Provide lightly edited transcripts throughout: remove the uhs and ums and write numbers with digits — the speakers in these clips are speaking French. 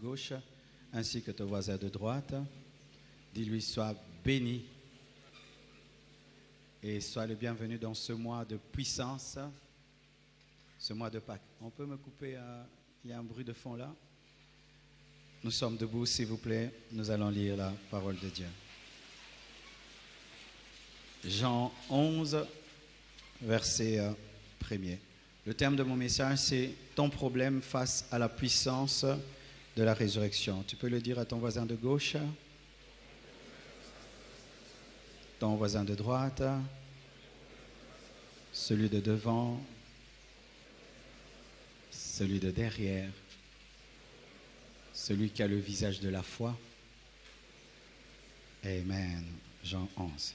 gauche, ainsi que ton voisin de droite. Dis-lui, sois béni et sois le bienvenu dans ce mois de puissance, ce mois de Pâques. On peut me couper, il y a un bruit de fond là. Nous sommes debout, s'il vous plaît, nous allons lire la parole de Dieu. Jean 11, verset 1er. Le thème de mon message, c'est « Ton problème face à la puissance de la résurrection ». Tu peux le dire à ton voisin de gauche, ton voisin de droite, celui de devant, celui de derrière, celui qui a le visage de la foi. Amen. Jean 11.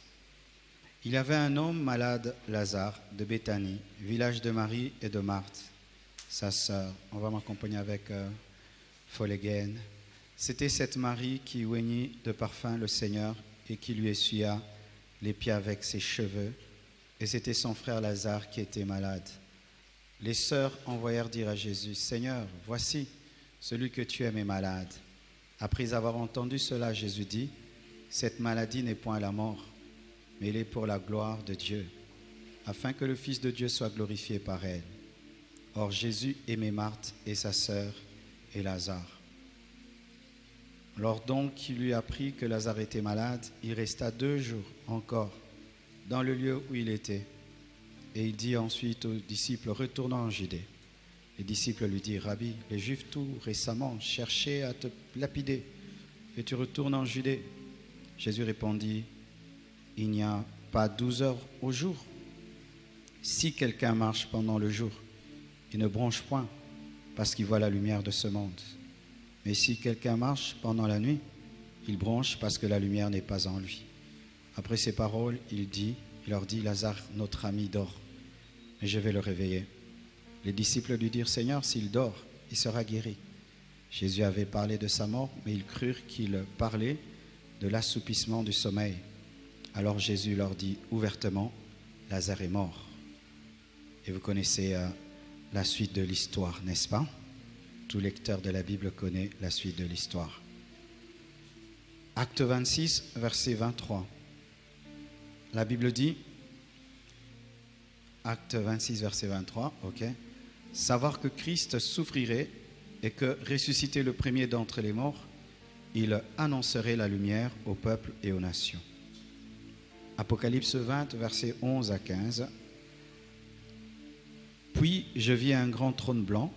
Il y avait un homme malade, Lazare, de Béthanie, village de Marie et de Marthe, sa sœur. On va m'accompagner avec Folegen. C'était cette Marie qui oignit de parfum le Seigneur et qui lui essuya les pieds avec ses cheveux. Et c'était son frère Lazare qui était malade. Les sœurs envoyèrent dire à Jésus, « Seigneur, voici, celui que tu aimes est malade. » Après avoir entendu cela, Jésus dit, « Cette maladie n'est point la mort, mais elle est pour la gloire de Dieu, afin que le Fils de Dieu soit glorifié par elle. » Or Jésus aimait Marthe et sa sœur et Lazare. Lors donc qu'il lui apprit que Lazare était malade, il resta 2 jours encore dans le lieu où il était. Et il dit ensuite aux disciples, « Retournons en Judée. » Les disciples lui dirent, « Rabbi, les Juifs tout récemment cherchaient à te lapider, et tu retournes en Judée. » Jésus répondit, « Il n'y a pas 12 heures au jour. Si quelqu'un marche pendant le jour, il ne bronche point, parce qu'il voit la lumière de ce monde. Mais si quelqu'un marche pendant la nuit, il bronche parce que la lumière n'est pas en lui. » Après ces paroles, il leur dit, « Lazare, notre ami, dort, mais je vais le réveiller. » Les disciples lui dirent, « Seigneur, s'il dort, il sera guéri. » Jésus avait parlé de sa mort, mais ils crurent qu'il parlait de l'assoupissement du sommeil. Alors Jésus leur dit ouvertement, « Lazare est mort. » Et vous connaissez la suite de l'histoire, n'est-ce pas? Tout lecteur de la Bible connaît la suite de l'histoire. Acte 26, verset 23. La Bible dit, Acte 26, verset 23, ok. « Savoir que Christ souffrirait et que, ressuscité le premier d'entre les morts, il annoncerait la lumière au peuple et aux nations. » Apocalypse 20, versets 11 à 15. « Puis je vis un grand trône blanc,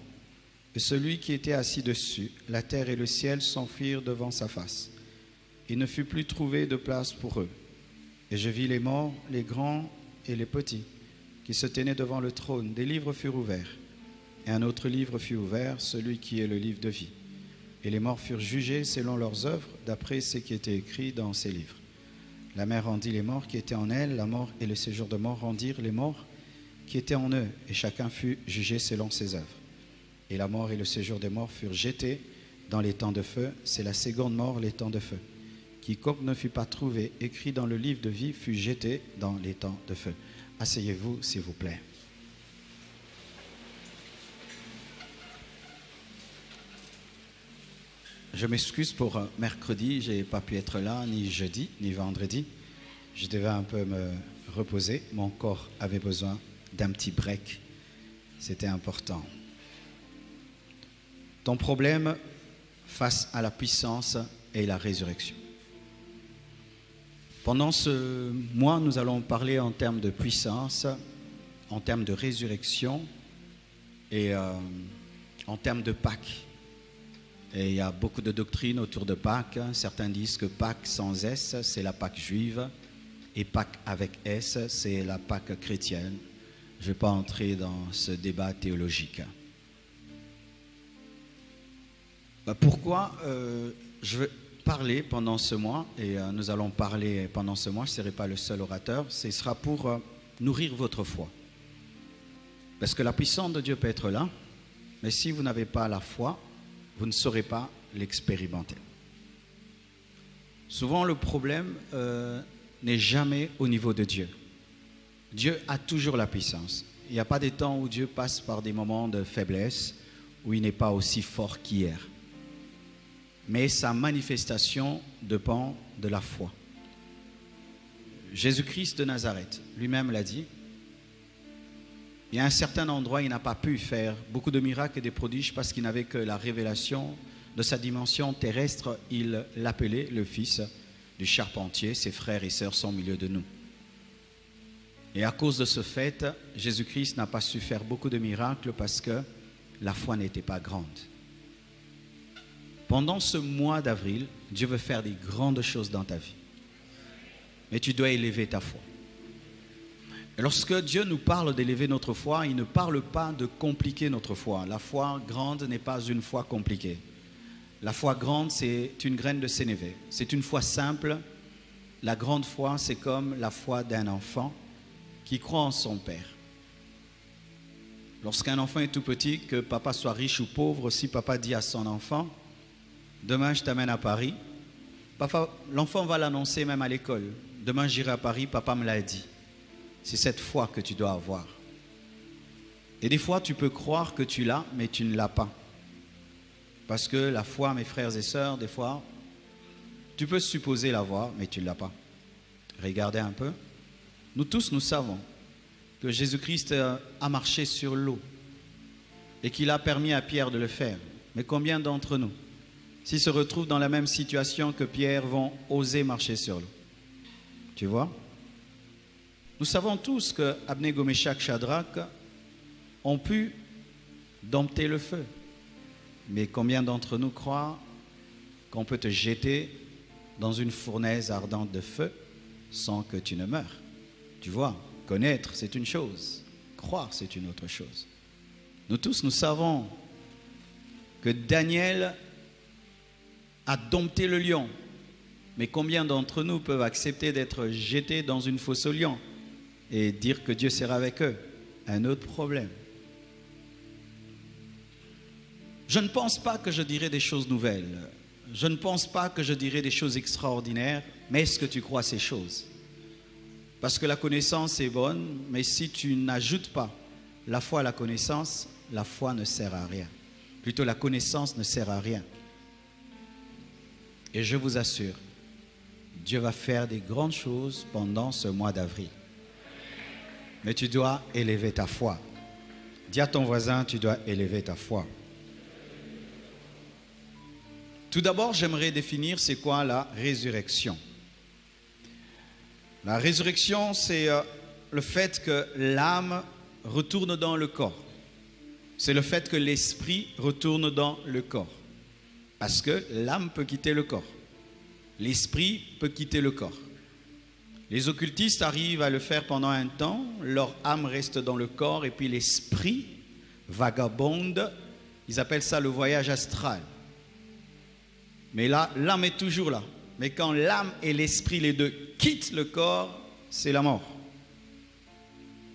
et celui qui était assis dessus, la terre et le ciel s'enfuirent devant sa face. Il ne fut plus trouvé de place pour eux. Et je vis les morts, les grands et les petits, qui se tenaient devant le trône. Des livres furent ouverts. Et un autre livre fut ouvert, celui qui est le livre de vie. Et les morts furent jugés selon leurs œuvres, d'après ce qui était écrit dans ces livres. La mer rendit les morts qui étaient en elle, la mort et le séjour de mort rendirent les morts qui étaient en eux, et chacun fut jugé selon ses œuvres. Et la mort et le séjour des morts furent jetés dans les temps de feu. C'est la seconde mort, les temps de feu. Quiconque ne fut pas trouvé écrit dans le livre de vie fut jeté dans les temps de feu. » Asseyez-vous, s'il vous plaît. Je m'excuse pour mercredi, je n'ai pas pu être là, ni jeudi, ni vendredi. Je devais un peu me reposer. Mon corps avait besoin d'un petit break. C'était important. Ton problème face à la puissance et la résurrection. Pendant ce mois, nous allons parler en termes de puissance, en termes de résurrection et en termes de Pâques. Et il y a beaucoup de doctrines autour de Pâques. Certains disent que Pâques sans S, c'est la Pâques juive, et Pâques avec S, c'est la Pâques chrétienne. Je ne vais pas entrer dans ce débat théologique. Pourquoi je veux parler pendant ce mois, et nous allons parler pendant ce mois, je ne serai pas le seul orateur, ce sera pour nourrir votre foi. Parce que la puissance de Dieu peut être là, mais si vous n'avez pas la foi, vous ne saurez pas l'expérimenter. Souvent, le problème n'est jamais au niveau de Dieu. Dieu a toujours la puissance. Il n'y a pas des temps où Dieu passe par des moments de faiblesse, où il n'est pas aussi fort qu'hier. mais sa manifestation dépend de la foi. Jésus-Christ de Nazareth, lui-même l'a dit. Il y a un certain endroit, il n'a pas pu faire beaucoup de miracles et de prodiges parce qu'il n'avait que la révélation de sa dimension terrestre. Il l'appelait le fils du charpentier. Ses frères et sœurs sont au milieu de nous. Et à cause de ce fait, Jésus-Christ n'a pas su faire beaucoup de miracles parce que la foi n'était pas grande. Pendant ce mois d'avril, Dieu veut faire des grandes choses dans ta vie. Mais tu dois élever ta foi. Et lorsque Dieu nous parle d'élever notre foi, il ne parle pas de compliquer notre foi. La foi grande n'est pas une foi compliquée. La foi grande, c'est une graine de sénévé. C'est une foi simple. La grande foi, c'est comme la foi d'un enfant qui croit en son père. Lorsqu'un enfant est tout petit, que papa soit riche ou pauvre, si papa dit à son enfant, demain je t'amène à Paris, l'enfant va l'annoncer même à l'école. Demain j'irai à Paris, papa me l'a dit. C'est cette foi que tu dois avoir. Et des fois tu peux croire que tu l'as, mais tu ne l'as pas. Parce que la foi, mes frères et sœurs, des fois, tu peux supposer l'avoir, mais tu ne l'as pas. Regardez un peu. Nous tous, nous savons que Jésus-Christ a marché sur l'eau et qu'il a permis à Pierre de le faire. Mais combien d'entre nous, s'ils se retrouvent dans la même situation que Pierre, vont oser marcher sur l'eau? Tu vois? Nous savons tous que Abnego, Méchach, Shadrach ont pu dompter le feu. Mais combien d'entre nous croient qu'on peut te jeter dans une fournaise ardente de feu sans que tu ne meures? Tu vois, connaître, c'est une chose. Croire, c'est une autre chose. Nous tous, nous savons que Daniel a dompté le lion. Mais combien d'entre nous peuvent accepter d'être jetés dans une fosse aux lions et dire que Dieu sera avec eux? Un autre problème. Je ne pense pas que je dirai des choses nouvelles. Je ne pense pas que je dirai des choses extraordinaires. Mais est-ce que tu crois ces choses? Parce que la connaissance est bonne, mais si tu n'ajoutes pas la foi à la connaissance, la foi ne sert à rien. Plutôt, la connaissance ne sert à rien. Et je vous assure, Dieu va faire des grandes choses pendant ce mois d'avril. Mais tu dois élever ta foi. Dis à ton voisin, tu dois élever ta foi. Tout d'abord, j'aimerais définir c'est quoi la résurrection. La résurrection, c'est le fait que l'âme retourne dans le corps. C'est le fait que l'esprit retourne dans le corps. Parce que l'âme peut quitter le corps. L'esprit peut quitter le corps. Les occultistes arrivent à le faire pendant un temps. Leur âme reste dans le corps et puis l'esprit vagabonde. Ils appellent ça le voyage astral. Mais là, l'âme est toujours là. Mais quand l'âme et l'esprit, les deux, quittent le corps, c'est la mort.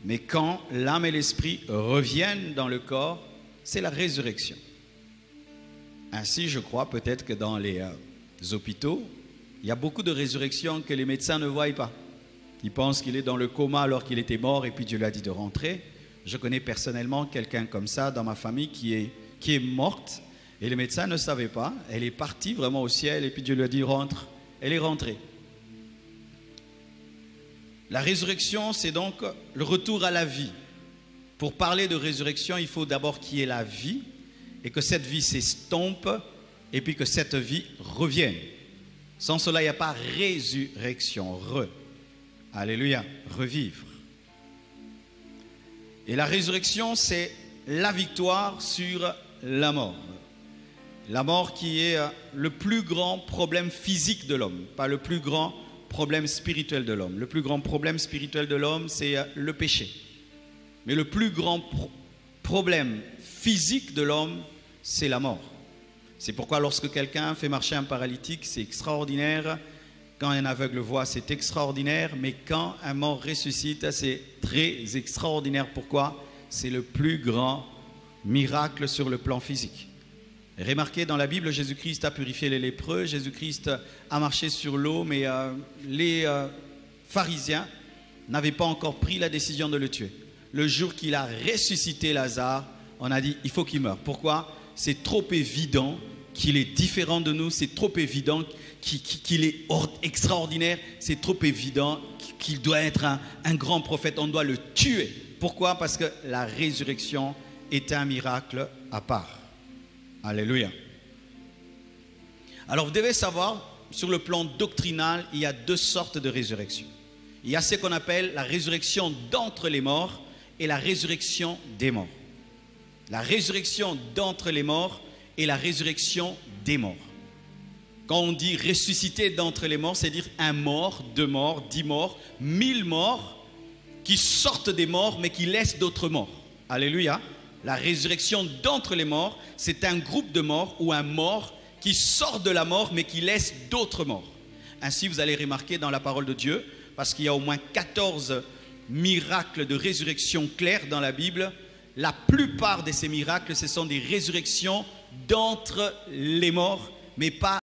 Mais quand l'âme et l'esprit reviennent dans le corps, c'est la résurrection. Ainsi, je crois peut-être que dans les hôpitaux, il y a beaucoup de résurrections que les médecins ne voient pas. Ils pensent qu'il est dans le coma alors qu'il était mort et puis Dieu lui a dit de rentrer. Je connais personnellement quelqu'un comme ça dans ma famille qui est morte. Et les médecins ne savaient pas. Elle est partie vraiment au ciel et puis Dieu lui a dit rentre. Elle est rentrée. La résurrection, c'est donc le retour à la vie. Pour parler de résurrection, il faut d'abord qu'il y ait la vie et que cette vie s'estompe et puis que cette vie revienne. Sans cela, il n'y a pas résurrection. Alléluia. Revivre. Et la résurrection, c'est la victoire sur la mort. La mort qui est le plus grand problème physique de l'homme, pas le plus grand problème spirituel de l'homme. Le plus grand problème spirituel de l'homme, c'est le péché. Mais le plus grand problème physique de l'homme, c'est la mort. C'est pourquoi lorsque quelqu'un fait marcher un paralytique, c'est extraordinaire. Quand un aveugle voit, c'est extraordinaire. Mais quand un mort ressuscite, c'est très extraordinaire. Pourquoi? C'est le plus grand miracle sur le plan physique. Remarquez, dans la Bible, Jésus-Christ a purifié les lépreux, Jésus-Christ a marché sur l'eau, mais les pharisiens n'avaient pas encore pris la décision de le tuer. Le jour qu'il a ressuscité Lazare, on a dit, il faut qu'il meure. Pourquoi? C'est trop évident qu'il est différent de nous, c'est trop évident qu'il est extraordinaire, c'est trop évident qu'il doit être un grand prophète, on doit le tuer. Pourquoi? Parce que la résurrection est un miracle à part. Alléluia. Alors vous devez savoir, sur le plan doctrinal, il y a deux sortes de résurrection. Il y a ce qu'on appelle la résurrection d'entre les morts et la résurrection des morts. La résurrection d'entre les morts et la résurrection des morts. Quand on dit ressusciter d'entre les morts, c'est-à-dire un mort, 2 morts, 10 morts, 1000 morts qui sortent des morts mais qui laissent d'autres morts. Alléluia. La résurrection d'entre les morts, c'est un groupe de morts ou un mort qui sort de la mort mais qui laisse d'autres morts. Ainsi, vous allez remarquer dans la parole de Dieu, parce qu'il y a au moins 14 miracles de résurrection clairs dans la Bible, la plupart de ces miracles, ce sont des résurrections d'entre les morts, mais pas